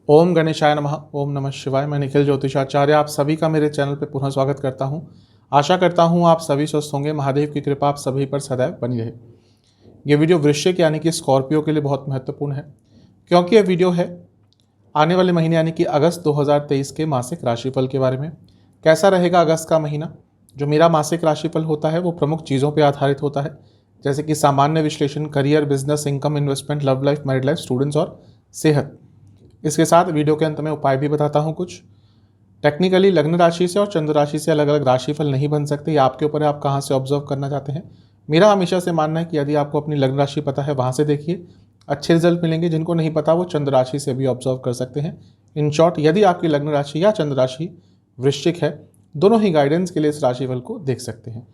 ओम गणेशाय नमः। ओम नमः शिवाय। मैं निखिल ज्योतिषाचार्य आप सभी का मेरे चैनल पर पुनः स्वागत करता हूं। आशा करता हूं आप सभी स्वस्थ होंगे। महादेव की कृपा आप सभी पर सदैव बनी रहे। ये वीडियो वृश्चिक यानी कि स्कॉर्पियो के लिए बहुत महत्वपूर्ण है, क्योंकि यह वीडियो है आने वाले महीने यानी कि अगस्त 2023 के मासिक राशिफल के बारे में। कैसा रहेगा अगस्त का महीना? जो मेरा मासिक राशिफल होता है वो प्रमुख चीज़ों पर आधारित होता है, जैसे कि सामान्य विश्लेषण, career, business, income, investment, love life, married life, students और सेहत। इसके साथ वीडियो के अंत में उपाय भी बताता हूं कुछ। टेक्निकली लग्न राशि से और चंद्र राशि से अलग अलग राशिफल नहीं बन सकते, ये आपके ऊपर है आप कहां से ऑब्जर्व करना चाहते हैं। मेरा हमेशा से मानना है कि यदि आपको अपनी लग्न राशि पता है वहां से देखिए, अच्छे रिजल्ट मिलेंगे। जिनको नहीं पता वो चंद्र राशि से भी ऑब्जर्व कर सकते हैं। इन शॉर्ट, यदि आपकी लग्न राशि या चंद्र राशि वृश्चिक है, दोनों ही गाइडेंस के लिए इस राशिफल को देख सकते हैं।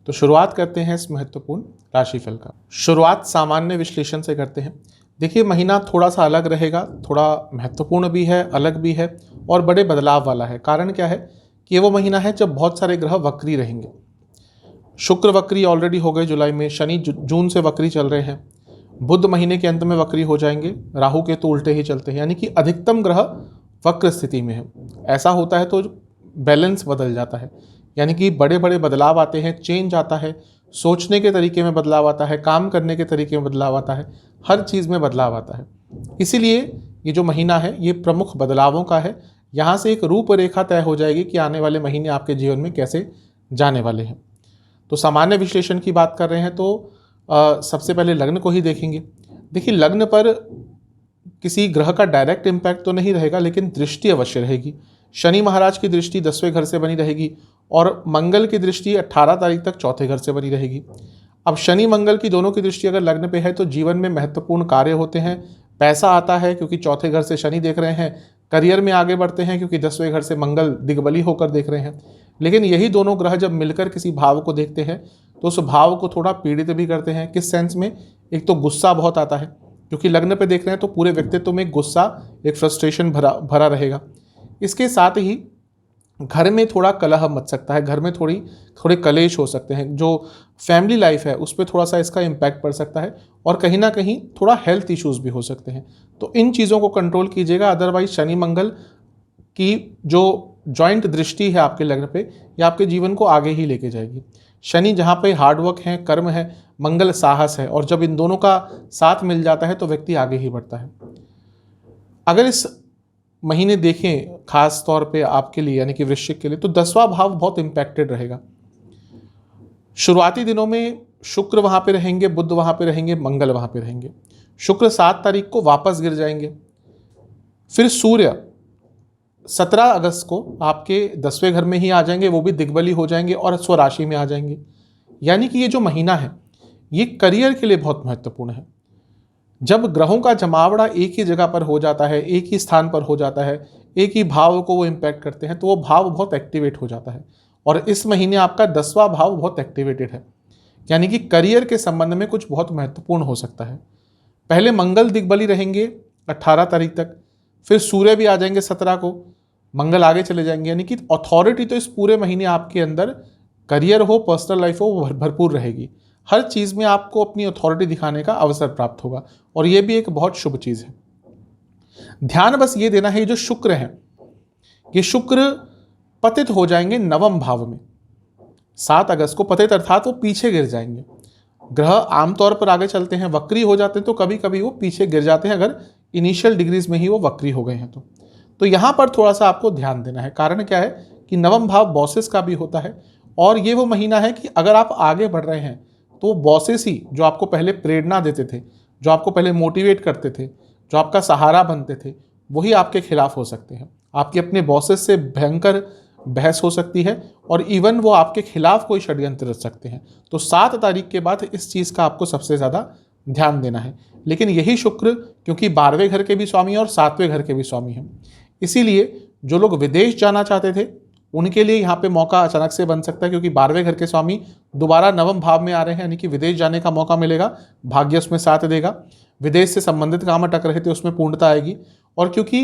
तो शुरुआत करते हैं इस महत्वपूर्ण राशिफल का। शुरुआत सामान्य विश्लेषण से करते हैं। देखिए, महीना थोड़ा सा अलग रहेगा, थोड़ा महत्वपूर्ण भी है, अलग भी है और बड़े बदलाव वाला है। कारण क्या है कि ये वो महीना है जब बहुत सारे ग्रह वक्री रहेंगे। शुक्र वक्री ऑलरेडी हो गए जुलाई में, शनि जून से वक्री चल रहे हैं, बुध महीने के अंत में वक्री हो जाएंगे, राहु के तो उल्टे ही चलते हैं, यानी कि अधिकतम ग्रह वक्र स्थिति में है। ऐसा होता है तो बैलेंस बदल जाता है, यानी कि बड़े बड़े बदलाव आते हैं, चेंज आता है, सोचने के तरीके में बदलाव आता है, काम करने के तरीके में बदलाव आता है, हर चीज़ में बदलाव आता है। इसीलिए ये जो महीना है ये प्रमुख बदलावों का है। यहाँ से एक रूपरेखा तय हो जाएगी कि आने वाले महीने आपके जीवन में कैसे जाने वाले हैं। तो सामान्य विश्लेषण की बात कर रहे हैं तो सबसे पहले लग्न को ही देखेंगे। देखिए, लग्न पर किसी ग्रह का डायरेक्ट इम्पैक्ट तो नहीं रहेगा, लेकिन दृष्टि अवश्य रहेगी। शनि महाराज की दृष्टि 10वें घर से बनी रहेगी और मंगल की दृष्टि 18 तारीख तक 4थे घर से बनी रहेगी। अब शनि मंगल की दोनों की दृष्टि अगर लग्न पे है तो जीवन में महत्वपूर्ण कार्य होते हैं, पैसा आता है क्योंकि 4थे घर से शनि देख रहे हैं, करियर में आगे बढ़ते हैं क्योंकि 10वें घर से मंगल दिग्बली होकर देख रहे हैं। लेकिन यही दोनों ग्रह जब मिलकर किसी भाव को देखते हैं तो उस भाव को थोड़ा पीड़ित भी करते हैं। किस सेंस में? एक तो गुस्सा बहुत आता है, क्योंकि लग्न पे देख रहे हैं तो पूरे व्यक्तित्व में गुस्सा, एक फ्रस्ट्रेशन भरा रहेगा। इसके साथ ही घर में थोड़ा कलह मच सकता है, घर में थोड़े कलेश हो सकते हैं। जो फैमिली लाइफ है उस पर थोड़ा सा इसका इम्पैक्ट पड़ सकता है और कहीं ना कहीं थोड़ा हेल्थ इश्यूज भी हो सकते हैं। तो इन चीज़ों को कंट्रोल कीजिएगा। अदरवाइज शनि मंगल की जो जॉइंट दृष्टि है आपके लग्न पे, ये आपके जीवन को आगे ही लेके जाएगी। शनि जहाँ पे हार्डवर्क है, कर्म है, मंगल साहस है, और जब इन दोनों का साथ मिल जाता है तो व्यक्ति आगे ही बढ़ता है। अगर इस महीने देखें खास तौर पे आपके लिए यानी कि वृश्चिक के लिए, तो 10वां भाव बहुत इंपैक्टेड रहेगा। शुरुआती दिनों में शुक्र वहां पे रहेंगे, बुध वहां पे रहेंगे, मंगल वहां पे रहेंगे। शुक्र 7 तारीख को वापस गिर जाएंगे। फिर सूर्य 17 अगस्त को आपके 10वें घर में ही आ जाएंगे, वो भी दिग्बली हो जाएंगे और स्वराशि में आ जाएंगे। यानी कि ये जो महीना है ये करियर के लिए बहुत महत्वपूर्ण है। जब ग्रहों का जमावड़ा एक ही जगह पर हो जाता है, एक ही स्थान पर हो जाता है, एक ही भाव को वो इम्पैक्ट करते हैं, तो वो भाव बहुत एक्टिवेट हो जाता है। और इस महीने आपका 10वां भाव बहुत एक्टिवेटेड है, यानी कि करियर के संबंध में कुछ बहुत महत्वपूर्ण हो सकता है। पहले मंगल दिग्बली रहेंगे 18 तारीख तक, फिर सूर्य भी आ जाएंगे 17 को, मंगल आगे चले जाएंगे। यानी कि अथॉरिटी तो इस पूरे महीने आपके अंदर, करियर हो, पर्सनल लाइफ हो, भरपूर रहेगी। हर चीज़ में आपको अपनी अथॉरिटी दिखाने का अवसर प्राप्त होगा और यह भी एक बहुत शुभ चीज़ है। ध्यान बस ये देना है, जो शुक्र है ये शुक्र पतित हो जाएंगे 9वें भाव में 7 अगस्त को। पतित अर्थात वो पीछे गिर जाएंगे। ग्रह आमतौर पर आगे चलते हैं, वक्री हो जाते हैं तो कभी कभी वो पीछे गिर जाते हैं, अगर इनिशियल डिग्रीज में ही वो वक्री हो गए हैं तो यहां पर थोड़ा सा आपको ध्यान देना है। कारण क्या है कि 9वां भाव बॉसेस का भी होता है और ये वो महीना है कि अगर आप आगे बढ़ रहे हैं तो बॉसेस ही जो आपको पहले प्रेरणा देते थे, जो आपको पहले मोटिवेट करते थे, जो आपका सहारा बनते थे, वही आपके खिलाफ हो सकते हैं। आपके अपने बॉसेस से भयंकर बहस हो सकती है और इवन वो आपके खिलाफ कोई षड्यंत्र रच सकते हैं। तो 7 तारीख के बाद इस चीज़ का आपको सबसे ज़्यादा ध्यान देना है। लेकिन यही शुक्र क्योंकि 12वें घर के भी स्वामी और 7वें घर के भी स्वामी हैं, इसीलिए जो लोग विदेश जाना चाहते थे उनके लिए यहाँ पे मौका अचानक से बन सकता है, क्योंकि 12वें घर के स्वामी दोबारा 9वें भाव में आ रहे हैं, यानी कि विदेश जाने का मौका मिलेगा। भाग्य उसमें साथ देगा। विदेश से संबंधित काम अटक रहे थे उसमें पूर्णता आएगी। और क्योंकि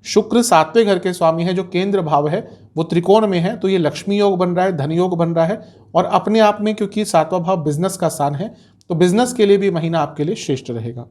शुक्र 7वें घर के स्वामी है, जो केंद्र भाव है वो त्रिकोण में है, तो ये लक्ष्मी योग बन रहा है, धन योग बन रहा है। और अपने आप में क्योंकि 7वां भाव बिजनेस का स्थान है तो बिजनेस के लिए भी महीना आपके लिए श्रेष्ठ रहेगा।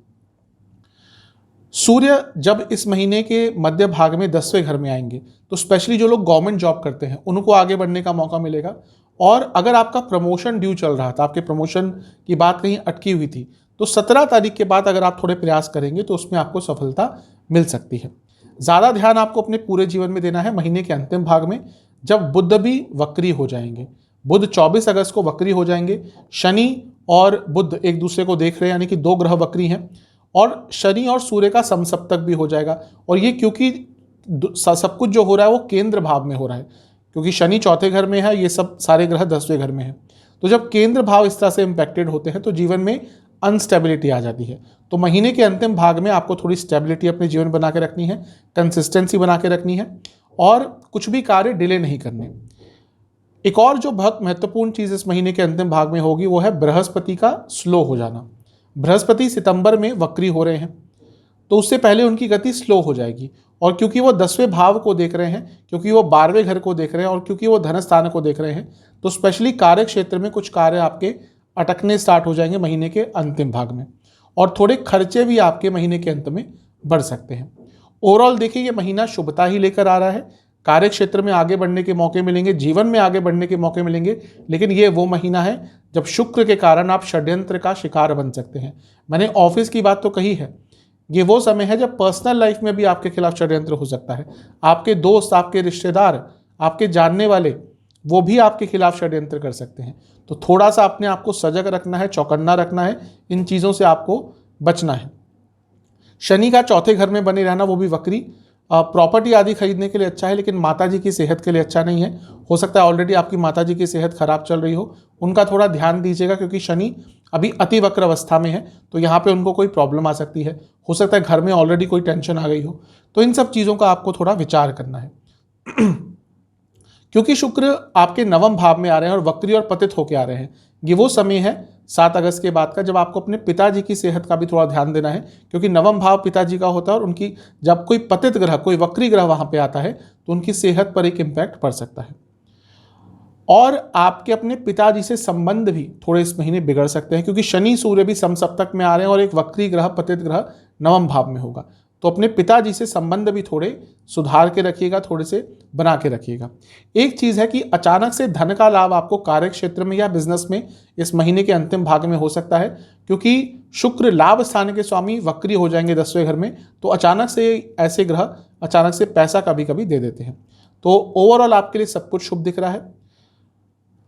सूर्य जब इस महीने के मध्य भाग में 10वें घर में आएंगे तो स्पेशली जो लोग गवर्नमेंट जॉब करते हैं उनको आगे बढ़ने का मौका मिलेगा। और अगर आपका प्रमोशन ड्यू चल रहा था, आपके प्रमोशन की बात कहीं अटकी हुई थी, तो 17 तारीख के बाद अगर आप थोड़े प्रयास करेंगे तो उसमें आपको सफलता मिल सकती है। ज़्यादा ध्यान आपको अपने पूरे जीवन में देना है महीने के अंतिम भाग में, जब बुध भी वक्री हो जाएंगे। बुध 24 अगस्त को वक्री हो जाएंगे। शनि और बुध एक दूसरे को देख रहे हैं, यानी कि दो ग्रह वक्री हैं, और शनि और सूर्य का समसप्तक भी हो जाएगा। और ये क्योंकि सब कुछ जो हो रहा है वो केंद्र भाव में हो रहा है, क्योंकि शनि चौथे घर में है, ये सब सारे ग्रह 10वें घर में है। तो जब केंद्र भाव इस तरह से इम्पैक्टेड होते हैं तो जीवन में अनस्टेबिलिटी आ जाती है। तो महीने के अंतिम भाग में आपको थोड़ी स्टेबिलिटी अपने जीवन बना के रखनी है, कंसिस्टेंसी बना के रखनी है, और कुछ भी कार्य डिले नहीं करने। एक और जो बहुत महत्वपूर्ण चीज़ इस महीने के अंतिम भाग में होगी वो है बृहस्पति का स्लो हो जाना। बृहस्पति सितंबर में वक्री हो रहे हैं, तो उससे पहले उनकी गति स्लो हो जाएगी। और क्योंकि वो 10वें भाव को देख रहे हैं, क्योंकि वो 12वें घर को देख रहे हैं, और क्योंकि वो धन स्थान को देख रहे हैं, तो स्पेशली कार्य क्षेत्र में कुछ कार्य आपके अटकने स्टार्ट हो जाएंगे महीने के अंतिम भाग में, और थोड़े खर्चे भी आपके महीने के अंत में बढ़ सकते हैं। ओवरऑल देखिए, ये महीना शुभता ही लेकर आ रहा है। कार्य क्षेत्र में आगे बढ़ने के मौके मिलेंगे, जीवन में आगे बढ़ने के मौके मिलेंगे, लेकिन ये वो महीना है जब शुक्र के कारण आप षड्यंत्र का शिकार बन सकते हैं। मैंने ऑफिस की बात तो कही है, ये वो समय है जब पर्सनल लाइफ में भी आपके खिलाफ षड्यंत्र हो सकता है। आपके दोस्त, आपके रिश्तेदार, आपके जानने वाले, वो भी आपके खिलाफ षड्यंत्र कर सकते हैं। तो थोड़ा सा अपने आप को सजग रखना है, चौकन्ना रखना है, इन चीज़ों से आपको बचना है। शनि का चौथे घर में बने रहना, वो भी वक्री, प्रॉपर्टी आदि खरीदने के लिए अच्छा है, लेकिन माताजी की सेहत के लिए अच्छा नहीं है। हो सकता है ऑलरेडी आपकी माताजी की सेहत खराब चल रही हो, उनका थोड़ा ध्यान दीजिएगा, क्योंकि शनि अभी अति वक्र अवस्था में है, तो यहाँ पे उनको कोई प्रॉब्लम आ सकती है। हो सकता है घर में ऑलरेडी कोई टेंशन आ गई हो, तो इन सब चीज़ों का आपको थोड़ा विचार करना है। क्योंकि शुक्र आपके नवम भाव में आ रहे हैं और वक्री और पतित होकर आ रहे हैं, ये वो समय है 7 अगस्त के बाद का जब आपको अपने पिताजी की सेहत का भी थोड़ा ध्यान देना है, क्योंकि नवम भाव पिताजी का होता है, और उनकी जब कोई पतित ग्रह, कोई वक्री ग्रह वहाँ पे आता है तो उनकी सेहत पर एक इम्पैक्ट पड़ सकता है। और आपके अपने पिताजी से संबंध भी थोड़े इस महीने बिगड़ सकते हैं, क्योंकि शनि सूर्य भी समसप्तक में आ रहे हैं और एक वक्री ग्रह, पतित ग्रह नवम भाव में होगा। तो अपने पिताजी से संबंध भी थोड़े सुधार के रखिएगा, थोड़े से बना के रखिएगा। एक चीज़ है कि अचानक से धन का लाभ आपको कार्य क्षेत्र में या बिजनेस में इस महीने के अंतिम भाग में हो सकता है, क्योंकि शुक्र लाभ स्थान के स्वामी वक्री हो जाएंगे 10वें घर में, तो अचानक से ऐसे ग्रह अचानक से पैसा कभी कभी दे देते हैं। तो ओवरऑल आपके लिए सब कुछ शुभ दिख रहा है।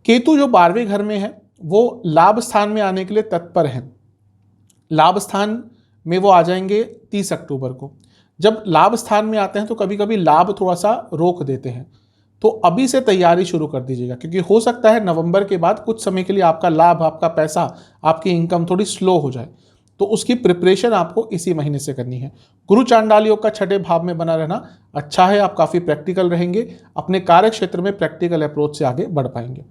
केतु जो 12वें घर में है वो लाभ स्थान में आने के लिए तत्पर है। लाभ स्थान में वो आ जाएंगे 30 अक्टूबर को। जब लाभ स्थान में आते हैं तो कभी कभी लाभ थोड़ा सा रोक देते हैं, तो अभी से तैयारी शुरू कर दीजिएगा, क्योंकि हो सकता है नवंबर के बाद कुछ समय के लिए आपका लाभ, आपका पैसा, आपकी इनकम थोड़ी स्लो हो जाए, तो उसकी प्रिपरेशन आपको इसी महीने से करनी है। गुरु चांडाल योग का 6ठे भाव में बना रहना अच्छा है, आप काफ़ी प्रैक्टिकल रहेंगे, अपने कार्य क्षेत्र में प्रैक्टिकल अप्रोच से आगे बढ़ पाएंगे।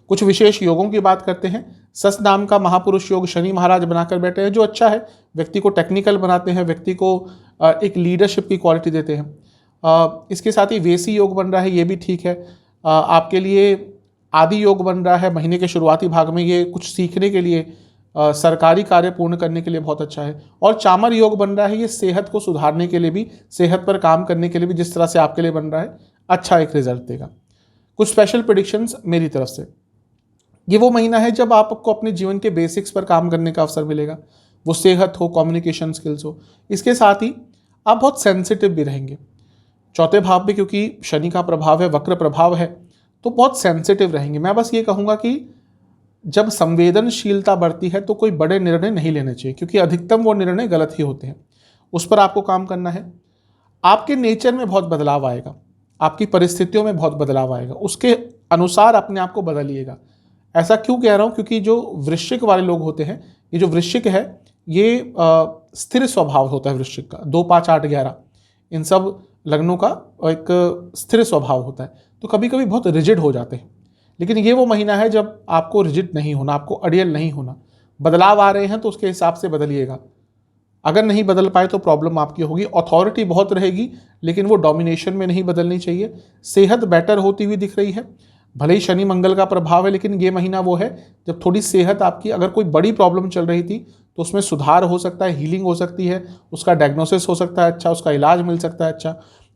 कुछ विशेष योगों की बात करते हैं। सस नाम का महापुरुष योग शनि महाराज बनाकर बैठे हैं, जो अच्छा है, व्यक्ति को टेक्निकल बनाते हैं, व्यक्ति को एक लीडरशिप की क्वालिटी देते हैं। इसके साथ ही वेसी योग बन रहा है, ये भी ठीक है। आपके लिए आदि योग बन रहा है महीने के शुरुआती भाग में, ये कुछ सीखने के लिए, सरकारी कार्य पूर्ण करने के लिए बहुत अच्छा है। और चामर योग बन रहा है, ये सेहत को सुधारने के लिए भी, सेहत पर काम करने के लिए भी, जिस तरह से आपके लिए बन रहा है, अच्छा एक रिजल्ट देगा। कुछ स्पेशल प्रेडिक्शंस मेरी तरफ से। ये वो महीना है जब आपको अपने जीवन के बेसिक्स पर काम करने का अवसर मिलेगा, वो सेहत हो, कम्युनिकेशन स्किल्स हो। इसके साथ ही आप बहुत सेंसिटिव भी रहेंगे। चौथे भाव में क्योंकि शनि का प्रभाव है, वक्र प्रभाव है, तो बहुत सेंसिटिव रहेंगे। मैं बस ये कहूँगा कि जब संवेदनशीलता बढ़ती है तो कोई बड़े निर्णय नहीं लेने चाहिए, क्योंकि अधिकतम वो निर्णय गलत ही होते हैं। उस पर आपको काम करना है। आपके नेचर में बहुत बदलाव आएगा, आपकी परिस्थितियों में बहुत बदलाव आएगा, उसके अनुसार अपने आप को बदलिएगा। ऐसा क्यों कह रहा हूँ, क्योंकि जो वृश्चिक वाले लोग होते हैं, ये जो वृश्चिक है ये स्थिर स्वभाव होता है वृश्चिक का, 2, 5, 8, 11 इन सब लग्नों का एक स्थिर स्वभाव होता है, तो कभी कभी बहुत रिजिड हो जाते हैं। लेकिन ये वो महीना है जब आपको रिजिड नहीं होना, आपको अड़ियल नहीं होना। बदलाव आ रहे हैं तो उसके हिसाब से बदलिएगा। अगर नहीं बदल पाए तो प्रॉब्लम आपकी होगी। अथॉरिटी बहुत रहेगी, लेकिन वो डोमिनेशन में नहीं बदलनी चाहिए। सेहत बेटर होती हुई दिख रही है, भले ही शनि मंगल का प्रभाव है, लेकिन ये महीना वो है जब थोड़ी सेहत आपकी, अगर कोई बड़ी प्रॉब्लम चल रही थी तो उसमें सुधार हो सकता है, हीलिंग हो सकती है, उसका डायग्नोसिस हो सकता है अच्छा, उसका इलाज मिल सकता है अच्छा।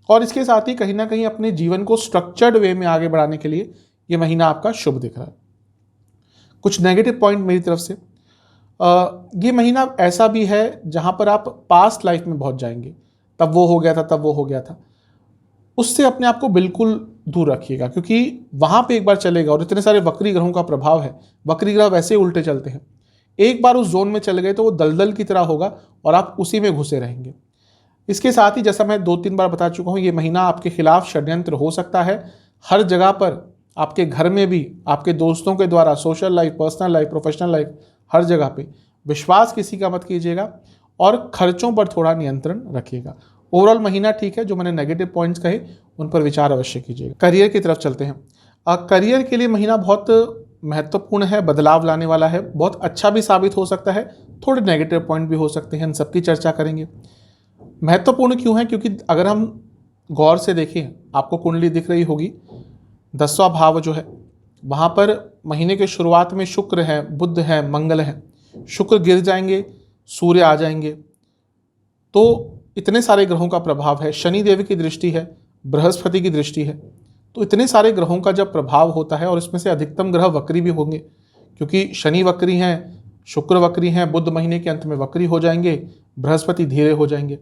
और इसके साथ ही कहीं ना कहीं अपने जीवन को स्ट्रक्चर्ड वे में आगे बढ़ाने के लिए ये महीना आपका शुभ दिख रहा है। कुछ नेगेटिव पॉइंट मेरी तरफ से, ये महीना ऐसा भी है जहां पर आप पास्ट लाइफ में पहुंच जाएंगे, तब वो हो गया था, तब वो हो गया था, उससे अपने आप को बिल्कुल दूर रखिएगा, क्योंकि वहां पे एक बार चलेगा और इतने सारे वक्री ग्रहों का प्रभाव है, वक्री ग्रह वैसे ही उल्टे चलते हैं, एक बार उस जोन में चले गए तो वो दलदल की तरह होगा और आप उसी में घुसे रहेंगे। इसके साथ ही जैसा मैं 2-3 बार बता चुका हूँ, ये महीना आपके खिलाफ षड्यंत्र हो सकता है हर जगह पर, आपके घर में भी, आपके दोस्तों के द्वारा, social life, personal life, professional life, हर जगह पे विश्वास किसी का मत कीजिएगा और खर्चों पर थोड़ा नियंत्रण रखिएगा। ओवरऑल महीना ठीक है, जो मैंने नेगेटिव पॉइंट्स कहे उन पर विचार अवश्य कीजिएगा। करियर की तरफ चलते हैं। करियर के लिए महीना बहुत महत्वपूर्ण है, बदलाव लाने वाला है, बहुत अच्छा भी साबित हो सकता है, थोड़े नेगेटिव पॉइंट भी हो सकते हैं, इन सबकी चर्चा करेंगे। महत्वपूर्ण क्यों है? क्योंकि अगर हम गौर से देखें, आपको कुंडली दिख रही होगी, 10वां भाव जो है वहाँ पर महीने के शुरुआत में शुक्र है, बुध है, मंगल है। शुक्र गिर जाएंगे, सूर्य आ जाएंगे, तो इतने सारे ग्रहों का प्रभाव है, शनि देव की दृष्टि है, बृहस्पति की दृष्टि है, तो इतने सारे ग्रहों का जब प्रभाव होता है, और इसमें से अधिकतम ग्रह वक्री भी होंगे, क्योंकि शनि वक्री हैं, शुक्र वक्री हैं, बुध महीने के अंत में वक्री हो जाएंगे, बृहस्पति धीरे हो जाएंगे,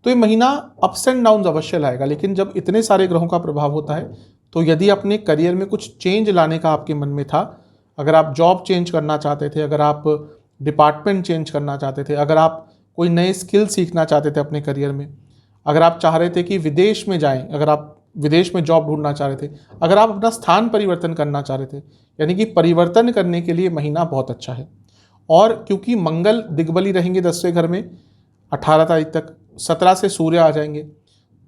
तो ये महीना अप्स एंड डाउन अवश्य लाएगा। लेकिन जब इतने सारे ग्रहों का प्रभाव होता है, तो यदि अपने करियर में कुछ चेंज लाने का आपके मन में था, अगर आप जॉब चेंज करना चाहते थे, अगर आप डिपार्टमेंट चेंज करना चाहते थे, अगर आप कोई नए स्किल सीखना चाहते थे अपने करियर में, अगर आप चाह रहे थे कि विदेश में जाएं, अगर आप विदेश में जॉब ढूंढना चाह रहे थे, अगर आप अपना स्थान परिवर्तन करना चाह रहे थे, यानी कि परिवर्तन करने के लिए महीना बहुत अच्छा है। और क्योंकि मंगल दिग्बली रहेंगे 10वें घर में 18 तारीख तक, 17 से सूर्य आ जाएंगे,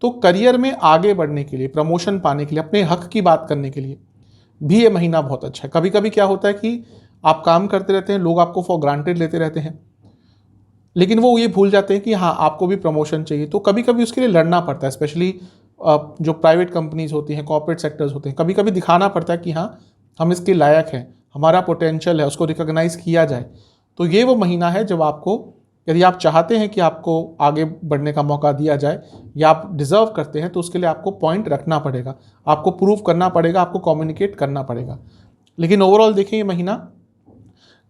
तो करियर में आगे बढ़ने के लिए, प्रमोशन पाने के लिए, अपने हक की बात करने के लिए भी ये महीना बहुत अच्छा है। कभी कभी क्या होता है कि आप काम करते रहते हैं, लोग आपको फॉर ग्रांटेड लेते रहते हैं, लेकिन वो ये भूल जाते हैं कि हाँ आपको भी प्रमोशन चाहिए, तो कभी कभी उसके लिए लड़ना पड़ता है। स्पेशली जो प्राइवेट कंपनीज होती हैं, कॉर्पोरेट सेक्टर्स होते हैं, कभी कभी दिखाना पड़ता है कि हाँ हम इसके लायक हैं, हमारा पोटेंशियल है, उसको रिकॉग्नाइज किया जाए। तो ये वो महीना है जब आपको, यदि आप चाहते हैं कि आपको आगे बढ़ने का मौका दिया जाए या आप डिज़र्व करते हैं, तो उसके लिए आपको पॉइंट रखना पड़ेगा, आपको प्रूव करना पड़ेगा, आपको कम्युनिकेट करना पड़ेगा। लेकिन ओवरऑल देखें, ये महीना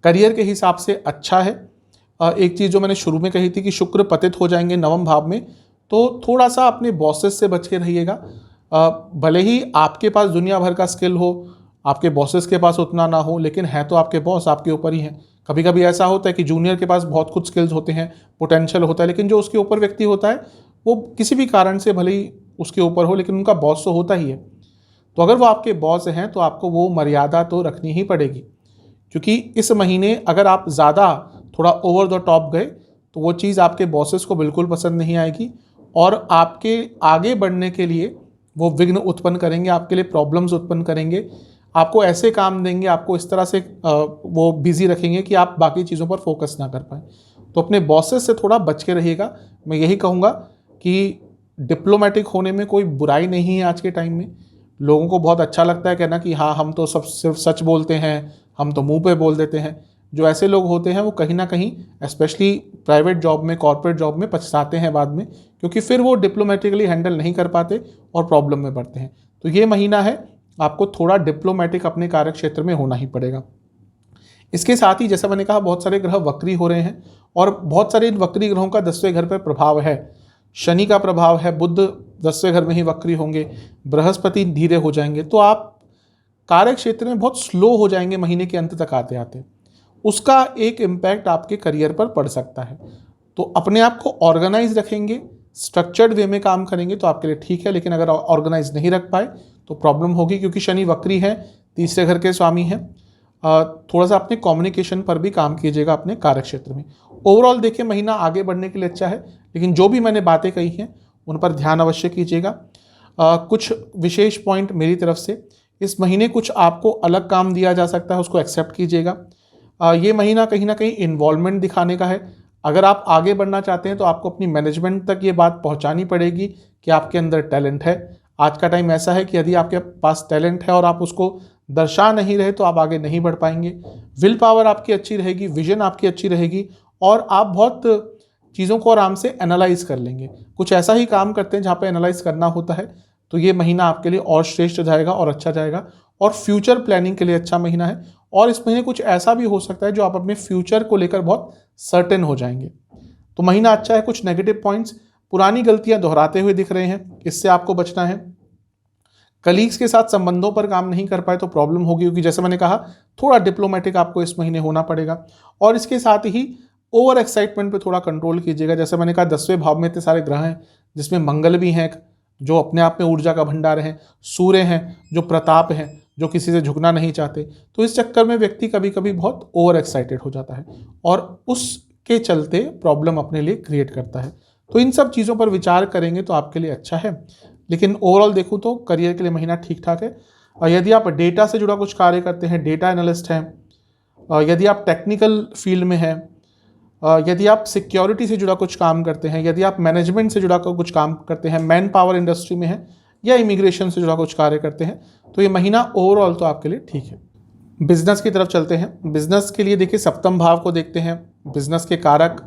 करियर के हिसाब से अच्छा है। एक चीज़ जो मैंने शुरू में कही थी कि शुक्र पतित हो जाएंगे 9वें भाव में, तो थोड़ा सा अपने बॉसेस से बच के रहिएगा। भले ही आपके पास दुनिया भर का स्किल हो, आपके बॉसेस के पास उतना ना हो, लेकिन है तो आपके बॉस, आपके ऊपर ही हैं। कभी कभी ऐसा होता है कि जूनियर के पास बहुत कुछ स्किल्स होते हैं, पोटेंशियल होता है, लेकिन जो उसके ऊपर व्यक्ति होता है वो किसी भी कारण से भले ही उसके ऊपर हो, लेकिन उनका बॉस तो होता ही है। तो अगर वो आपके बॉस हैं तो आपको वो मर्यादा तो रखनी ही पड़ेगी, क्योंकि इस महीने अगर आप ज़्यादा थोड़ा ओवर द टॉप गए तो वो चीज़ आपके बॉसेस को बिल्कुल पसंद नहीं आएगी, और आपके आगे बढ़ने के लिए वो विघ्न उत्पन्न करेंगे, आपके लिए प्रॉब्लम्स उत्पन्न करेंगे, आपको ऐसे काम देंगे, आपको इस तरह से वो बिजी रखेंगे कि आप बाकी चीज़ों पर फोकस ना कर पाएँ। तो अपने बॉसेस से थोड़ा बच के रहिएगा। मैं यही कहूँगा कि डिप्लोमेटिक होने में कोई बुराई नहीं है आज के टाइम में। लोगों को बहुत अच्छा लगता है कहना कि हाँ हम तो सब सिर्फ सच बोलते हैं, हम तो मुंह पे बोल देते हैं। जो ऐसे लोग होते हैं वो कहीं ना कहीं स्पेशली प्राइवेट जॉब में, कॉर्पोरेट जॉब में पछताते हैं बाद में, क्योंकि फिर वो डिप्लोमेटिकली हैंडल नहीं कर पाते और प्रॉब्लम में पड़ते हैं। तो ये महीना है, आपको थोड़ा डिप्लोमेटिक अपने कार्य क्षेत्र में होना ही पड़ेगा। इसके साथ ही जैसा मैंने कहा, बहुत सारे ग्रह वक्री हो रहे हैं और बहुत सारे इन वक्री ग्रहों का 10वें घर पर प्रभाव है। शनि का प्रभाव है, बुध 10वें घर में ही वक्री होंगे, बृहस्पति धीरे हो जाएंगे, तो आप कार्य क्षेत्र में बहुत स्लो हो जाएंगे महीने के अंत तक आते आते। उसका एक इम्पैक्ट आपके करियर पर पड़ सकता है। तो अपने आप को ऑर्गेनाइज रखेंगे, स्ट्रक्चर्ड वे में काम करेंगे तो आपके लिए ठीक है, लेकिन अगर ऑर्गेनाइज नहीं रख पाए तो प्रॉब्लम होगी, क्योंकि शनि वक्री है, तीसरे घर के स्वामी हैं। थोड़ा सा अपने कम्युनिकेशन पर भी काम कीजिएगा अपने कार्य क्षेत्र में। ओवरऑल देखिए, महीना आगे बढ़ने के लिए अच्छा है, लेकिन जो भी मैंने बातें कही हैं उन पर ध्यान अवश्य कीजिएगा। कुछ विशेष पॉइंट मेरी तरफ से, इस महीने कुछ आपको अलग काम दिया जा सकता है, उसको एक्सेप्ट कीजिएगा। ये महीना कहीं ना कहीं इन्वॉल्वमेंट दिखाने का है। अगर आप आगे बढ़ना चाहते हैं तो आपको अपनी मैनेजमेंट तक ये बात पहुंचानी पड़ेगी कि आपके अंदर टैलेंट है। आज का टाइम ऐसा है कि यदि आपके पास टैलेंट है और आप उसको दर्शा नहीं रहे तो आप आगे नहीं बढ़ पाएंगे। विल पावर आपकी अच्छी रहेगी, विजन आपकी अच्छी रहेगी, और आप बहुत चीज़ों को आराम से एनालाइज कर लेंगे। कुछ ऐसा ही काम करते हैं जहाँ पे एनालाइज करना होता है, तो ये महीना आपके लिए और श्रेष्ठ जाएगा और अच्छा जाएगा, और फ्यूचर प्लानिंग के लिए अच्छा महीना है। और इस महीने कुछ ऐसा भी हो सकता है जो आप अपने फ्यूचर को लेकर बहुत सर्टेन हो जाएंगे। तो महीना अच्छा है। कुछ नेगेटिव पॉइंट्स, पुरानी गलतियां दोहराते हुए दिख रहे हैं, इससे आपको बचना है। कलीग्स के साथ संबंधों पर काम नहीं कर पाए तो प्रॉब्लम होगी, क्योंकि जैसे मैंने कहा थोड़ा डिप्लोमेटिक आपको इस महीने होना पड़ेगा। और इसके साथ ही ओवर एक्साइटमेंट पे थोड़ा कंट्रोल कीजिएगा। जैसे मैंने कहा 10वें भाव में इतने सारे ग्रह हैं, जिसमें मंगल भी हैं जो अपने आप में ऊर्जा का भंडार है, सूर्य हैं जो प्रताप हैं, जो किसी से झुकना नहीं चाहते। तो इस चक्कर में व्यक्ति कभी कभी बहुत ओवर एक्साइटेड हो जाता है और उसके चलते प्रॉब्लम अपने लिए क्रिएट करता है। तो इन सब चीज़ों पर विचार करेंगे तो आपके लिए अच्छा है। लेकिन ओवरऑल देखूँ तो करियर के लिए महीना ठीक ठाक है। और यदि आप डेटा से जुड़ा कुछ कार्य करते हैं, डेटा एनालिस्ट हैं, यदि आप टेक्निकल फील्ड में हैं, यदि आप सिक्योरिटी से जुड़ा कुछ काम करते हैं, यदि आप मैनेजमेंट से जुड़ा कुछ काम करते हैं, मैन पावर इंडस्ट्री में है, या इमिग्रेशन से जुड़ा कुछ कार्य करते हैं, तो ये महीना ओवरऑल तो आपके लिए ठीक है। बिजनेस की तरफ चलते हैं। बिजनेस के लिए देखिए सप्तम भाव को देखते हैं। बिजनेस के कारक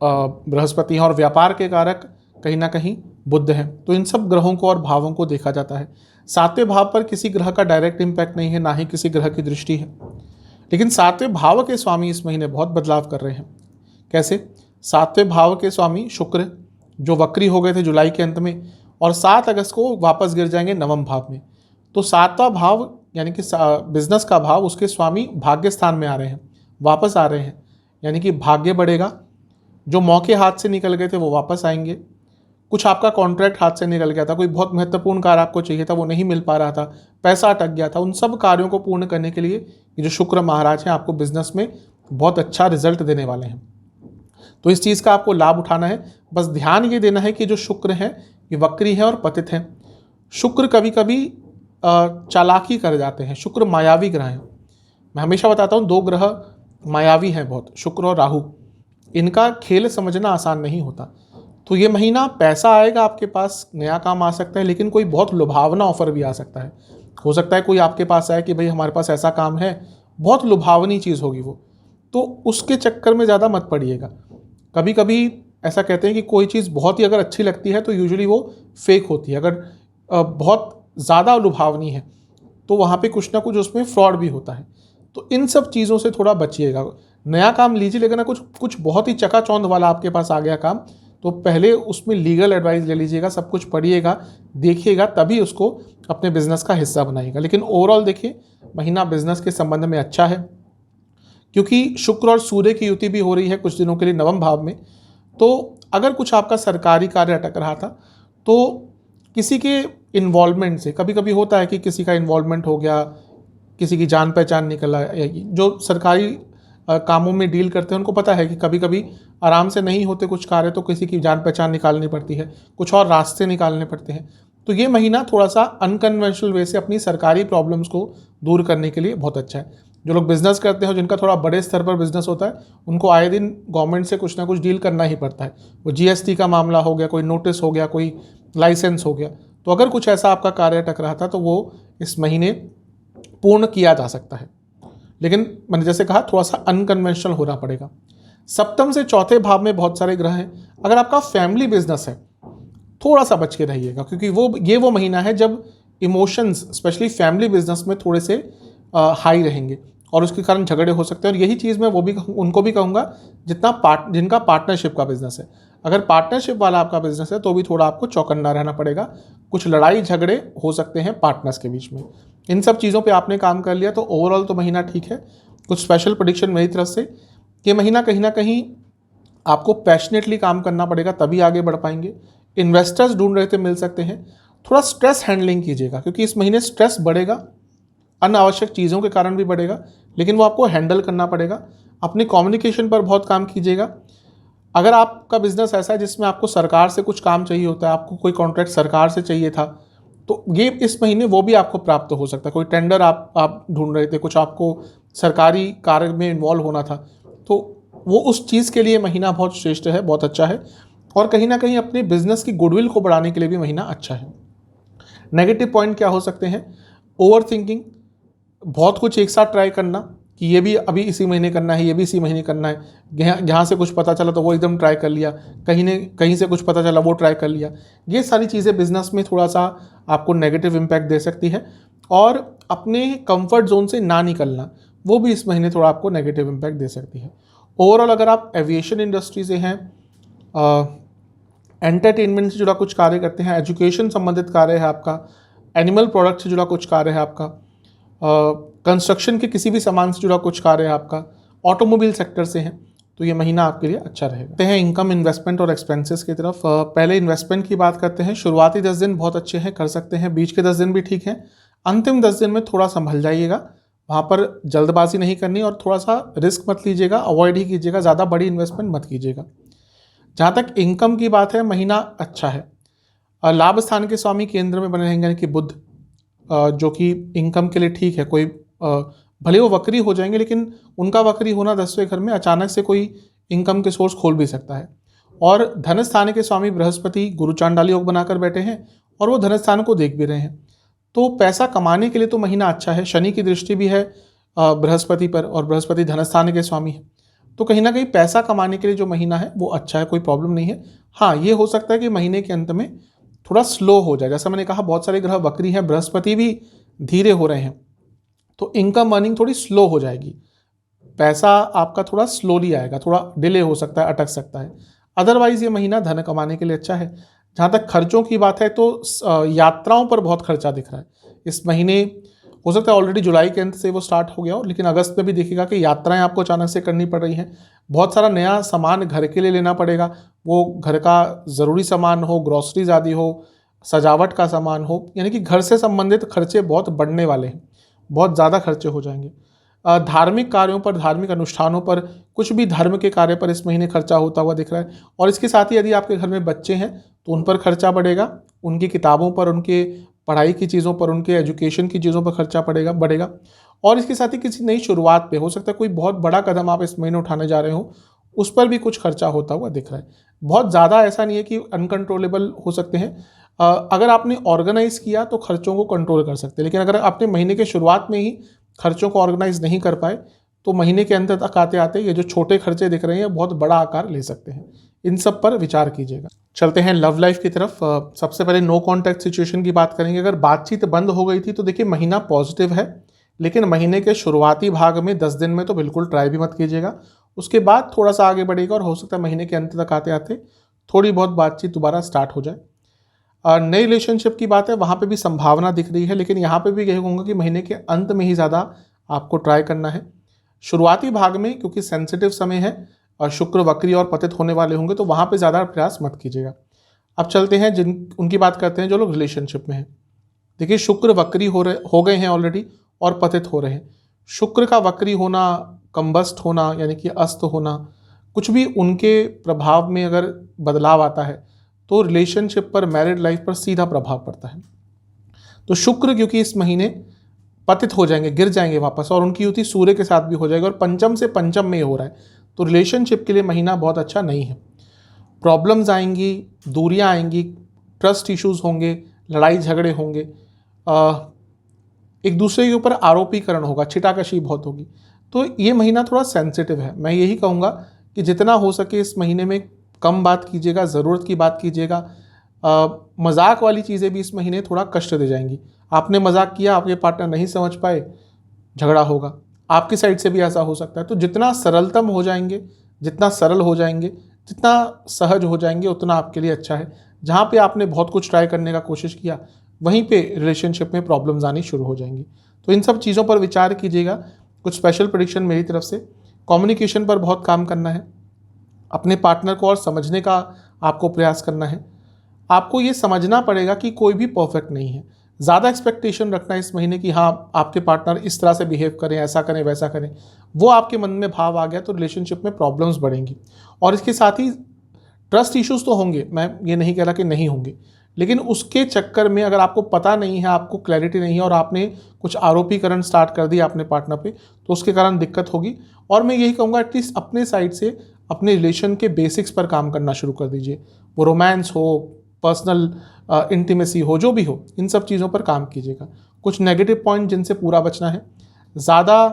बृहस्पति हैं और व्यापार के कारक कहीं ना कहीं बुध हैं। तो इन सब ग्रहों को और भावों को देखा जाता है। 7वें भाव पर किसी ग्रह का डायरेक्ट इम्पैक्ट नहीं है, ना ही किसी ग्रह की दृष्टि है। लेकिन 7वें भाव के स्वामी इस महीने बहुत बदलाव कर रहे हैं। कैसे? 7वें भाव के स्वामी शुक्र, जो वक्री हो गए थे जुलाई के अंत में, और 7 अगस्त को वापस गिर जाएंगे 9वें भाव में। तो 7वां भाव यानी कि बिजनेस का भाव, उसके स्वामी भाग्य स्थान में आ रहे हैं, वापस आ रहे हैं, यानी कि भाग्य बढ़ेगा। जो मौके हाथ से निकल गए थे वो वापस आएंगे। कुछ आपका कॉन्ट्रैक्ट हाथ से निकल गया था, कोई बहुत महत्वपूर्ण कार्य आपको चाहिए था, वो नहीं मिल पा रहा था, पैसा अटक गया था, उन सब कार्यों को पूर्ण करने के लिए ये जो शुक्र महाराज हैं आपको बिजनेस में बहुत अच्छा रिजल्ट देने वाले हैं। तो इस चीज़ का आपको लाभ उठाना है। बस ध्यान ये देना है कि जो शुक्र हैं ये वक्री हैं और पतित हैं। शुक्र कभी कभी चालाकी कर जाते हैं। शुक्र मायावी ग्रह हैं। मैं हमेशा बताता हूँ 2 ग्रह मायावी हैं बहुत, शुक्र और राहु। इनका खेल समझना आसान नहीं होता। तो ये महीना पैसा आएगा आपके पास, नया काम आ सकता है, लेकिन कोई बहुत लुभावना ऑफर भी आ सकता है। हो सकता है कोई आपके पास आए कि भाई हमारे पास ऐसा काम है, बहुत लुभावनी चीज़ होगी वो, तो उसके चक्कर में ज़्यादा मत पड़िएगा। कभी कभी ऐसा कहते हैं कि कोई चीज़ बहुत ही अगर अच्छी लगती है तो यूजुअली वो फेक होती है। अगर बहुत ज़्यादा लुभावनी है तो वहाँ पे कुछ ना कुछ उसमें फ्रॉड भी होता है। तो इन सब चीज़ों से थोड़ा बचिएगा। नया काम लीजिए, लेकिन अगर कुछ बहुत ही चकाचौंध वाला आपके पास आ गया काम, तो पहले उसमें लीगल एडवाइस ले लीजिएगा, सब कुछ पढ़िएगा, देखिएगा, तभी उसको अपने बिजनेस का हिस्सा बनाइएगा। लेकिन ओवरऑल देखिए महीना बिजनेस के संबंध में अच्छा है, क्योंकि शुक्र और सूर्य की युति भी हो रही है कुछ दिनों के लिए 9वें भाव में। तो अगर कुछ आपका सरकारी कार्य अटक रहा था तो किसी के इन्वॉल्वमेंट से, कभी कभी होता है कि किसी का इन्वॉल्वमेंट हो गया, किसी की जान पहचान निकल आया। जो सरकारी कामों में डील करते हैं उनको पता है कि कभी कभी आराम से नहीं होते कुछ कार्य, तो किसी की जान पहचान निकालनी पड़ती है, कुछ और रास्ते निकालने पड़ते हैं। तो ये महीना थोड़ा सा अनकन्वेंशनल वे से अपनी सरकारी प्रॉब्लम्स को दूर करने के लिए बहुत अच्छा है। जो लोग बिजनेस करते हैं, जिनका थोड़ा बड़े स्तर पर बिजनेस होता है, उनको आए दिन गवर्नमेंट से कुछ ना कुछ डील करना ही पड़ता है। वो जीएसटी का मामला हो गया, कोई नोटिस हो गया, कोई लाइसेंस हो गया। तो अगर कुछ ऐसा आपका कार्य अटक रहा था तो वो इस महीने पूर्ण किया जा सकता है। लेकिन मैंने जैसे कहा थोड़ा सा अनकन्वेंशनल होना पड़ेगा। सप्तम से 4थे भाव में बहुत सारे ग्रह हैं। अगर आपका फैमिली बिजनेस है थोड़ा सा बच के रहिएगा, क्योंकि ये वो महीना है जब इमोशंस स्पेशली फैमिली बिजनेस में थोड़े से हाई रहेंगे और उसके कारण झगड़े हो सकते हैं। और यही चीज़ मैं उनको भी कहूँगा जिनका पार्टनरशिप का बिजनेस है। अगर पार्टनरशिप वाला आपका बिजनेस है तो भी थोड़ा आपको चौकन्ना रहना पड़ेगा। कुछ लड़ाई झगड़े हो सकते हैं पार्टनर्स के बीच में। इन सब चीज़ों पे आपने काम कर लिया तो ओवरऑल तो महीना ठीक है। कुछ स्पेशल प्रेडिक्शन मेरी तरफ से, ये महीना कहीं ना कहीं आपको पैशनेटली काम करना पड़ेगा, तभी आगे बढ़ पाएंगे। इन्वेस्टर्स ढूंढ रहे थे, मिल सकते हैं। थोड़ा स्ट्रेस हैंडलिंग कीजिएगा, क्योंकि इस महीने स्ट्रेस बढ़ेगा, अनावश्यक चीज़ों के कारण भी बढ़ेगा, लेकिन वो आपको हैंडल करना पड़ेगा। अपने कम्युनिकेशन पर बहुत काम कीजिएगा। अगर आपका बिजनेस ऐसा है जिसमें आपको सरकार से कुछ काम चाहिए होता है, आपको कोई कॉन्ट्रैक्ट सरकार से चाहिए था, तो ये इस महीने वो भी आपको प्राप्त हो सकता है। कोई टेंडर आप ढूंढ रहे थे, कुछ आपको सरकारी कार्य में इन्वॉल्व होना था, तो वो उस चीज़ के लिए महीना बहुत श्रेष्ठ है, बहुत अच्छा है। और कहीं ना कहीं अपने बिजनेस की गुडविल को बढ़ाने के लिए भी महीना अच्छा है। नेगेटिव पॉइंट क्या हो सकते हैं? ओवर थिंकिंग, बहुत कुछ एक साथ ट्राई करना कि ये भी अभी इसी महीने करना है, ये भी इसी महीने करना है। जहाँ से कुछ पता चला तो वो एकदम ट्राई कर लिया, कहीं से कुछ पता चला वो ट्राई कर लिया। ये सारी चीज़ें बिजनेस में थोड़ा सा आपको नेगेटिव इम्पैक्ट दे सकती है। और अपने कंफर्ट जोन से ना निकलना, वो भी इस महीने थोड़ा आपको नेगेटिव इम्पैक्ट दे सकती है। ओवरऑल अगर आप एविएशन इंडस्ट्री से हैं, एंटरटेनमेंट से जुड़ा कुछ कार्य करते हैं, एजुकेशन संबंधित कार्य है आपका, एनिमल प्रोडक्ट से जुड़ा कुछ कार्य है आपका, कंस्ट्रक्शन के किसी भी सामान से जुड़ा कुछ कार्य है आपका, ऑटोमोबाइल सेक्टर से हैं, तो ये महीना आपके लिए अच्छा रहेगा। ते हैं इनकम, इन्वेस्टमेंट और एक्सपेंसेस की तरफ। पहले इन्वेस्टमेंट की बात करते हैं। शुरुआती 10 दिन बहुत अच्छे हैं, कर सकते हैं। बीच के 10 दिन भी ठीक हैं। अंतिम 10 दिन में थोड़ा संभल जाइएगा, वहाँ पर जल्दबाजी नहीं करनी और थोड़ा सा रिस्क मत लीजिएगा, अवॉइड ही कीजिएगा, ज़्यादा बड़ी इन्वेस्टमेंट मत कीजिएगा। जहाँ तक इनकम की बात है, महीना अच्छा है। लाभ स्थान के स्वामी केंद्र में बने रहेंगे, यानी कि बुध, जो कि इनकम के लिए ठीक है। कोई भले वो वक्री हो जाएंगे, लेकिन उनका वक्री होना 10वें घर में अचानक से कोई इनकम के सोर्स खोल भी सकता है। और धन स्थान के स्वामी बृहस्पति गुरु चांडाली योग बनाकर बैठे हैं और वो धन स्थान को देख भी रहे हैं, तो पैसा कमाने के लिए तो महीना अच्छा है। शनि की दृष्टि भी है बृहस्पति पर, और बृहस्पति धन स्थान के स्वामी है, तो कहीं ना कहीं पैसा कमाने के लिए जो महीना है वो अच्छा है, कोई प्रॉब्लम नहीं है। हाँ, ये हो सकता है कि महीने के अंत में थोड़ा स्लो हो जाए। जैसा मैंने कहा, बहुत सारे ग्रह वक्री हैं, बृहस्पति भी धीरे हो रहे हैं, तो इनकम अर्निंग थोड़ी स्लो हो जाएगी। पैसा आपका थोड़ा स्लोली आएगा, थोड़ा डिले हो सकता है, अटक सकता है। अदरवाइज ये महीना धन कमाने के लिए अच्छा है। जहाँ तक खर्चों की बात है, तो यात्राओं पर बहुत खर्चा दिख रहा है इस महीने। हो सकता है ऑलरेडी जुलाई के अंत से वो स्टार्ट हो गया हो, लेकिन अगस्त में भी देखिएगा कि यात्राएं आपको अचानक से करनी पड़ रही हैं। बहुत सारा नया सामान घर के लिए लेना पड़ेगा, वो घर का ज़रूरी सामान हो, ग्रॉसरीज आदि हो, सजावट का सामान हो, यानी कि घर से संबंधित खर्चे बहुत बढ़ने वाले हैं, बहुत ज़्यादा खर्चे हो जाएंगे। धार्मिक कार्यों पर, धार्मिक अनुष्ठानों पर, कुछ भी धर्म के कार्य पर इस महीने खर्चा होता हुआ दिख रहा है। और इसके साथ ही यदि आपके घर में बच्चे हैं तो उन पर खर्चा बढ़ेगा, उनकी किताबों पर, उनके पढ़ाई की चीज़ों पर, उनके एजुकेशन की चीज़ों पर खर्चा बढ़ेगा। और इसके साथ ही किसी नई शुरुआत पे, हो सकता है कोई बहुत बड़ा कदम आप इस महीने उठाने जा रहे हो, उस पर भी कुछ खर्चा होता हुआ दिख रहा है। बहुत ज़्यादा ऐसा नहीं है कि अनकंट्रोलेबल हो सकते हैं। अगर आपने ऑर्गेनाइज किया तो खर्चों को कंट्रोल कर सकते हैं, लेकिन अगर आपने महीने के शुरुआत में ही खर्चों को ऑर्गेनाइज नहीं कर पाए तो महीने के अंत तक आते आते ये जो छोटे खर्चे दिख रहे हैं बहुत बड़ा आकार ले सकते हैं। इन सब पर विचार कीजिएगा। चलते हैं लव लाइफ की तरफ। सबसे पहले नो कॉन्टैक्ट सिचुएशन की बात करेंगे। अगर बातचीत बंद हो गई थी तो देखिए महीना पॉजिटिव है, लेकिन महीने के शुरुआती भाग में 10 दिन में तो बिल्कुल ट्राई भी मत कीजिएगा। उसके बाद थोड़ा सा आगे बढ़ेगा और हो सकता है महीने के अंत तक आते आते थोड़ी बहुत बातचीत दोबारा स्टार्ट हो जाए। नई रिलेशनशिप की बात है, वहाँ पे भी संभावना दिख रही है, लेकिन यहाँ पे भी यही कहूँगा कि महीने के अंत में ही ज़्यादा आपको ट्राई करना है। शुरुआती भाग में क्योंकि सेंसिटिव समय है और शुक्र वक्री और पतित होने वाले होंगे, तो वहाँ पे ज़्यादा प्रयास मत कीजिएगा। अब चलते हैं उनकी बात करते हैं जो लोग रिलेशनशिप में हैं। देखिए शुक्र वक्री हो गए हैं ऑलरेडी और पतित हो रहे हैं। शुक्र का वक्री होना, कंबस्ट होना, यानी कि अस्त होना, कुछ भी उनके प्रभाव में अगर बदलाव आता है तो रिलेशनशिप पर, मैरिड लाइफ पर सीधा प्रभाव पड़ता है। तो शुक्र क्योंकि इस महीने पतित हो जाएंगे, गिर जाएंगे वापस, और उनकी युति सूर्य के साथ भी हो जाएगी और पंचम से पंचम में हो रहा है, तो रिलेशनशिप के लिए महीना बहुत अच्छा नहीं है। प्रॉब्लम्स आएंगी, दूरियां आएंगी, ट्रस्ट इश्यूज होंगे, लड़ाई झगड़े होंगे, एक दूसरे के ऊपर आरोपीकरण होगा, छिटाकशी बहुत होगी। तो ये महीना थोड़ा सेंसिटिव है। मैं यही कहूँगा कि जितना हो सके इस महीने में कम बात कीजिएगा, ज़रूरत की बात कीजिएगा। मजाक वाली चीज़ें भी इस महीने थोड़ा कष्ट दे जाएंगी। आपने मजाक किया, आपके पार्टनर नहीं समझ पाए, झगड़ा होगा, आपकी साइड से भी ऐसा हो सकता है। तो जितना सरलतम हो जाएंगे, जितना सरल हो जाएंगे, जितना सहज हो जाएंगे, उतना आपके लिए अच्छा है। जहाँ पे आपने बहुत कुछ ट्राई करने का कोशिश किया, वहीं पे रिलेशनशिप में प्रॉब्लम्स आनी शुरू हो जाएंगी। तो इन सब चीज़ों पर विचार कीजिएगा। कुछ स्पेशल प्रेडिक्शन मेरी तरफ से। कम्युनिकेशन पर बहुत काम करना है, अपने पार्टनर को और समझने का आपको प्रयास करना है। आपको ये समझना पड़ेगा कि कोई भी परफेक्ट नहीं है। ज़्यादा एक्सपेक्टेशन रखना इस महीने की, हाँ आपके पार्टनर इस तरह से बिहेव करें, ऐसा करें, वैसा करें, वो आपके मन में भाव आ गया तो रिलेशनशिप में प्रॉब्लम्स बढ़ेंगी। और इसके साथ ही ट्रस्ट इश्यूज तो होंगे, मैं ये नहीं कह रहा कि नहीं होंगे, लेकिन उसके चक्कर में अगर आपको पता नहीं है, आपको क्लैरिटी नहीं है और आपने कुछ आरोपीकरण स्टार्ट कर दिया अपने पार्टनर पे, तो उसके कारण दिक्कत होगी। और मैं यही कहूँगा एटलीस्ट अपने साइड से अपने रिलेशन के बेसिक्स पर काम करना शुरू कर दीजिए। वो रोमांस हो, पर्सनल इंटीमेसी हो, जो भी हो, इन सब चीज़ों पर काम कीजिएगा। कुछ नेगेटिव पॉइंट जिनसे पूरा बचना है, ज़्यादा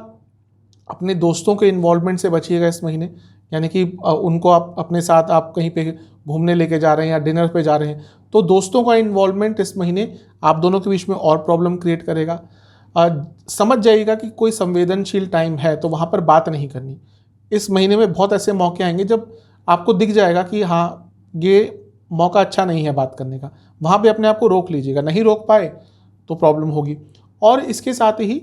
अपने दोस्तों के इन्वॉल्वमेंट से बचिएगा इस महीने, यानी कि उनको आप अपने साथ आप कहीं पे घूमने लेके जा रहे हैं या डिनर पे जा रहे हैं तो दोस्तों का इन्वॉल्वमेंट इस महीने आप दोनों के बीच में और प्रॉब्लम क्रिएट करेगा। समझ जाइएगा कि कोई संवेदनशील टाइम है तो वहाँ पर बात नहीं करनी। इस महीने में बहुत ऐसे मौके आएंगे जब आपको दिख जाएगा कि हाँ ये मौका अच्छा नहीं है बात करने का, वहाँ पे अपने आप को रोक लीजिएगा। नहीं रोक पाए तो प्रॉब्लम होगी। और इसके साथ ही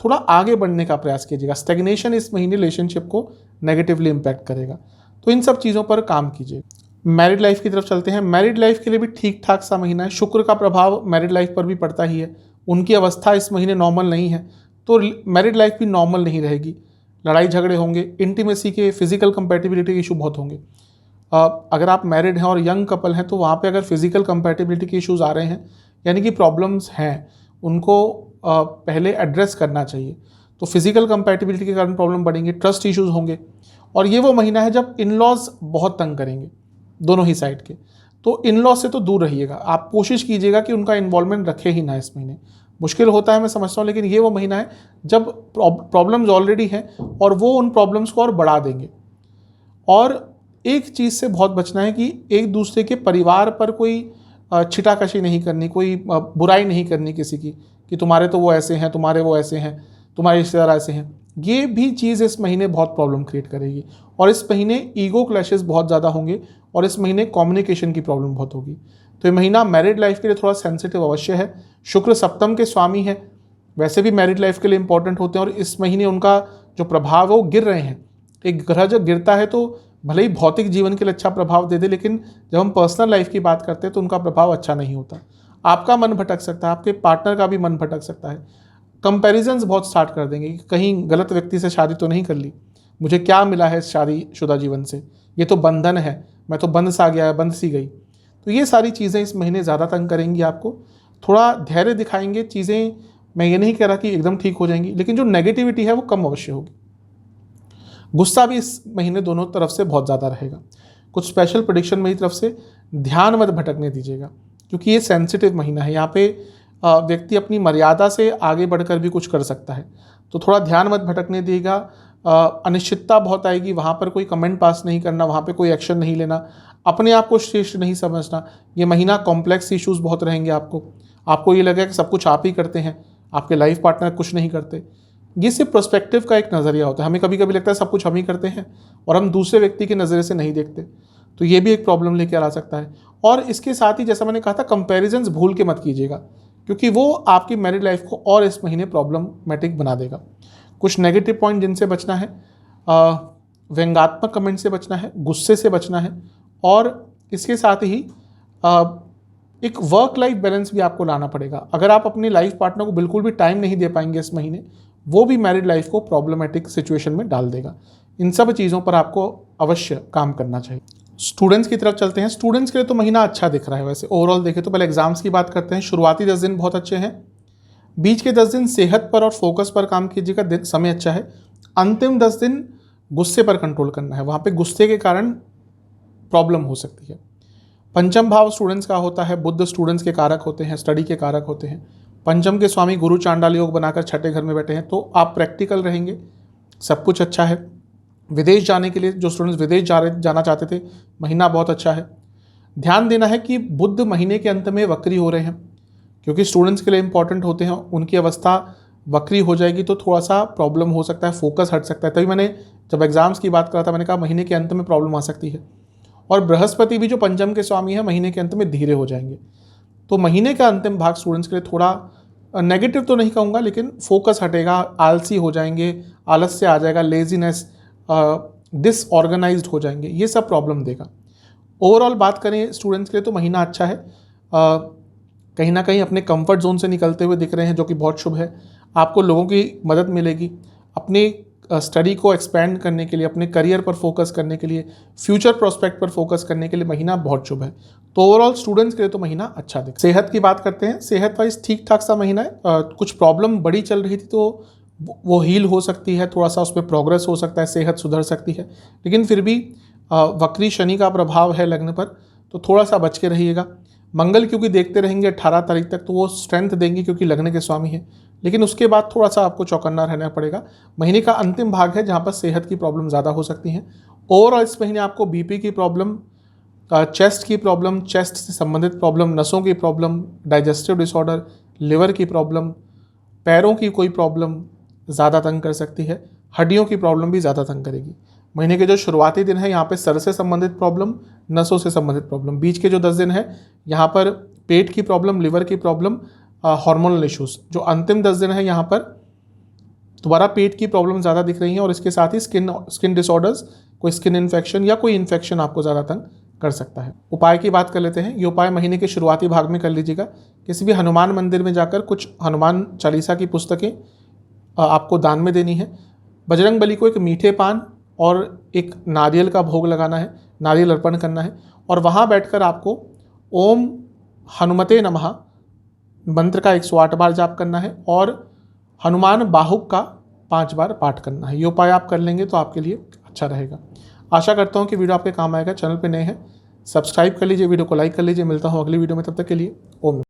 थोड़ा आगे बढ़ने का प्रयास कीजिएगा। स्टेग्नेशन इस महीने रिलेशनशिप को नेगेटिवली इम्पैक्ट करेगा, तो इन सब चीज़ों पर काम कीजिए। मैरिड लाइफ की तरफ चलते हैं। मैरिड लाइफ के लिए भी ठीक ठाक सा महीना है। शुक्र का प्रभाव मैरिड लाइफ पर भी पड़ता ही है। उनकी अवस्था इस महीने नॉर्मल नहीं है तो मैरिड लाइफ भी नॉर्मल नहीं रहेगी। लड़ाई झगड़े होंगे, इंटीमेसी के, फिजिकल कंपैटिबिलिटी के इशू बहुत होंगे। अगर आप मैरिड हैं और यंग कपल हैं तो वहाँ पे अगर फिजिकल कंपैटिबिलिटी के इश्यूज आ रहे हैं यानी कि प्रॉब्लम्स हैं, उनको पहले एड्रेस करना चाहिए। तो फिजिकल कंपैटिबिलिटी के कारण प्रॉब्लम बढ़ेंगे, ट्रस्ट इश्यूज होंगे। और ये वो महीना है जब इन लॉज बहुत तंग करेंगे दोनों ही साइड के, तो इन लॉज से तो दूर रहिएगा। आप कोशिश कीजिएगा कि उनका इन्वॉल्वमेंट रखे ही ना इस महीने। मुश्किल होता है मैं समझता हूँ, लेकिन ये वो महीना है जब प्रॉब्लम्स ऑलरेडी हैं और वो उन प्रॉब्लम्स को और बढ़ा देंगे। और एक चीज़ से बहुत बचना है कि एक दूसरे के परिवार पर कोई छिटाकशी नहीं करनी, कोई बुराई नहीं करनी किसी की, कि तुम्हारे तो वो ऐसे हैं, तुम्हारे वो ऐसे हैं, तुम्हारे रिश्तेदार ऐसे हैं। ये भी चीज़ इस महीने बहुत प्रॉब्लम क्रिएट करेगी। और इस महीने ईगो क्लैशेस बहुत ज़्यादा होंगे और इस महीने कम्युनिकेशन की प्रॉब्लम बहुत होगी। तो ये महीना मैरिड लाइफ के लिए थोड़ा सेंसिटिव अवश्य है। शुक्र सप्तम के स्वामी है, वैसे भी मैरिड लाइफ के लिए इंपॉर्टेंट होते हैं और इस महीने उनका जो प्रभाव है वो गिर रहे हैं। एक ग्रह जब गिरता है तो भले ही भौतिक जीवन के लिए अच्छा प्रभाव दे दे, लेकिन जब हम पर्सनल लाइफ की बात करते हैं तो उनका प्रभाव अच्छा नहीं होता। आपका मन भटक सकता है, आपके पार्टनर का भी मन भटक सकता है। कंपैरिजंस बहुत स्टार्ट कर देंगे कि कहीं गलत व्यक्ति से शादी तो नहीं कर ली, मुझे क्या मिला है शादीशुदा जीवन से, ये तो बंधन है, मैं तो बंद सा गया, बंद सी गई। तो ये सारी चीज़ें इस महीने ज़्यादा तंग करेंगी आपको। थोड़ा धैर्य दिखाएंगे, चीज़ें मैं ये नहीं कह रहा कि एकदम ठीक हो जाएंगी, लेकिन जो नेगेटिविटी है वो कम अवश्य होगी। गुस्सा भी इस महीने दोनों तरफ से बहुत ज़्यादा रहेगा। कुछ स्पेशल प्रेडिक्शन मेरी तरफ से, ध्यान मत भटकने दीजिएगा क्योंकि ये सेंसिटिव महीना है। यहाँ पे व्यक्ति अपनी मर्यादा से आगे बढ़कर भी कुछ कर सकता है, तो थोड़ा ध्यान मत भटकने दिएगा। अनिश्चितता बहुत आएगी, वहाँ पर कोई कमेंट पास नहीं करना, वहाँ पे कोई एक्शन नहीं लेना, अपने आप को श्रेष्ठ नहीं समझना। ये महीना कॉम्प्लेक्स इश्यूज बहुत रहेंगे आपको ये लगेगा कि सब कुछ आप ही करते हैं, आपके लाइफ पार्टनर कुछ नहीं करते। ये सिर्फ पर्सपेक्टिव का एक नज़रिया होता है। हमें कभी कभी लगता है सब कुछ हम ही करते हैं और हम दूसरे व्यक्ति के नज़रिए से नहीं देखते, तो ये भी एक प्रॉब्लम लेकर आ सकता है। और इसके साथ ही जैसा मैंने कहा था, कंपैरिजंस भूल के मत कीजिएगा क्योंकि वो आपकी मैरिड लाइफ को और इस महीने प्रॉब्लमेटिक बना देगा। कुछ नेगेटिव पॉइंट जिनसे बचना है, व्यंग्यात्मक कमेंट से बचना है, गुस्से से बचना है, और इसके साथ ही एक वर्क लाइफ बैलेंस भी आपको लाना पड़ेगा। अगर आप अपनी लाइफ पार्टनर को बिल्कुल भी टाइम नहीं दे पाएंगे इस महीने, वो भी मैरिड लाइफ को प्रॉब्लमेटिक सिचुएशन में डाल देगा। इन सब चीज़ों पर आपको अवश्य काम करना चाहिए। स्टूडेंट्स की तरफ चलते हैं। स्टूडेंट्स के लिए तो महीना अच्छा दिख रहा है। वैसे ओवरऑल देखें तो पहले एग्जाम्स की बात करते हैं। शुरुआती 10 दिन बहुत अच्छे हैं, बीच के 10 दिन सेहत पर और फोकस पर काम कीजिएगा, समय अच्छा है। अंतिम 10 दिन गुस्से पर कंट्रोल करना है, वहाँ पे गुस्से के कारण प्रॉब्लम हो सकती है। पंचम भाव स्टूडेंट्स का होता है, बुध स्टूडेंट्स के कारक होते हैं, स्टडी के कारक होते हैं। पंचम के स्वामी गुरु चांडाल योग बनाकर छठे घर में बैठे हैं, तो आप प्रैक्टिकल रहेंगे, सब कुछ अच्छा है। विदेश जाने के लिए जो स्टूडेंट्स विदेश जाना चाहते थे, महीना बहुत अच्छा है। ध्यान देना है कि बुध महीने के अंत में वक्री हो रहे हैं, क्योंकि स्टूडेंट्स के लिए इंपॉर्टेंट होते हैं। उनकी अवस्था वक्री हो जाएगी तो थोड़ा सा प्रॉब्लम हो सकता है, फोकस हट सकता है। तभी मैंने जब एग्जाम्स की बात करा था, मैंने कहा महीने के अंत में प्रॉब्लम आ सकती है। और बृहस्पति भी जो पंचम के स्वामी है, महीने के अंत में धीरे हो जाएंगे। तो महीने का अंतिम भाग स्टूडेंट्स के लिए थोड़ा नेगेटिव तो नहीं कहूँगा, लेकिन फोकस हटेगा, आलसी हो जाएंगे, आलस्य आ जाएगा, लेजीनेस, डिसऑर्गेनाइज्ड हो जाएंगे, ये सब प्रॉब्लम देगा। ओवरऑल बात करें स्टूडेंट्स के लिए तो महीना अच्छा है। कहीं ना कहीं अपने कंफर्ट जोन से निकलते हुए दिख रहे हैं, जो कि बहुत शुभ है। आपको लोगों की मदद मिलेगी अपनी स्टडी को एक्सपेंड करने के लिए, अपने करियर पर फोकस करने के लिए, फ्यूचर प्रोस्पेक्ट पर फोकस करने के लिए महीना बहुत शुभ है। तो ओवरऑल स्टूडेंट्स के लिए तो महीना अच्छा दिख। सेहत की बात करते हैं। सेहत वाइज ठीक ठाक सा महीना है। कुछ प्रॉब्लम बड़ी चल रही थी तो वो हील हो सकती है, थोड़ा सा उसमें प्रोग्रेस हो सकता है, सेहत सुधर सकती है। लेकिन फिर भी वक्री शनि का प्रभाव है लग्न पर, तो थोड़ा सा बच के रहिएगा। मंगल क्योंकि देखते रहेंगे 18 तारीख तक, तो वो स्ट्रेंथ देंगे क्योंकि लग्न के स्वामी है, लेकिन उसके बाद थोड़ा सा आपको चौकन्ना रहना पड़ेगा। महीने का अंतिम भाग है जहाँ पर सेहत की प्रॉब्लम ज़्यादा हो सकती हैं। ओवरऑल इस महीने आपको बीपी की प्रॉब्लम, चेस्ट की प्रॉब्लम, चेस्ट से संबंधित प्रॉब्लम, नसों की प्रॉब्लम, डाइजेस्टिव डिसऑर्डर, लिवर की प्रॉब्लम, पैरों की कोई प्रॉब्लम ज़्यादा तंग कर सकती है। हड्डियों की प्रॉब्लम भी ज़्यादा तंग करेगी। महीने के जो शुरुआती दिन है यहाँ पे सर से संबंधित प्रॉब्लम, नसों से संबंधित प्रॉब्लम। बीच के जो 10 दिन है यहाँ पर पेट की प्रॉब्लम, लिवर की प्रॉब्लम, हार्मोनल इश्यूज। जो अंतिम 10 दिन है यहाँ पर दोबारा पेट की प्रॉब्लम ज़्यादा दिख रही है और इसके साथ ही स्किन डिसऑर्डर्स, कोई स्किन इन्फेक्शन या कोई इन्फेक्शन आपको ज़्यादा तंग कर सकता है। उपाय की बात कर लेते हैं। ये उपाय महीने के शुरुआती भाग में कर लीजिएगा। किसी भी हनुमान मंदिर में जाकर कुछ हनुमान चालीसा की पुस्तकें आपको दान में देनी है। बजरंग बली को एक मीठे पान और एक नारियल का भोग लगाना है, नारियल अर्पण करना है और वहाँ बैठकर आपको ओम हनुमते नमः मंत्र का 108 बार जाप करना है और हनुमान बाहुक का 5 बार पाठ करना है। ये उपाय आप कर लेंगे तो आपके लिए अच्छा रहेगा। आशा करता हूँ कि वीडियो आपके काम आएगा। चैनल पे नए हैं सब्सक्राइब कर लीजिए, वीडियो को लाइक कर लीजिए। मिलता हूँ अगली वीडियो में, तब तक के लिए ओम।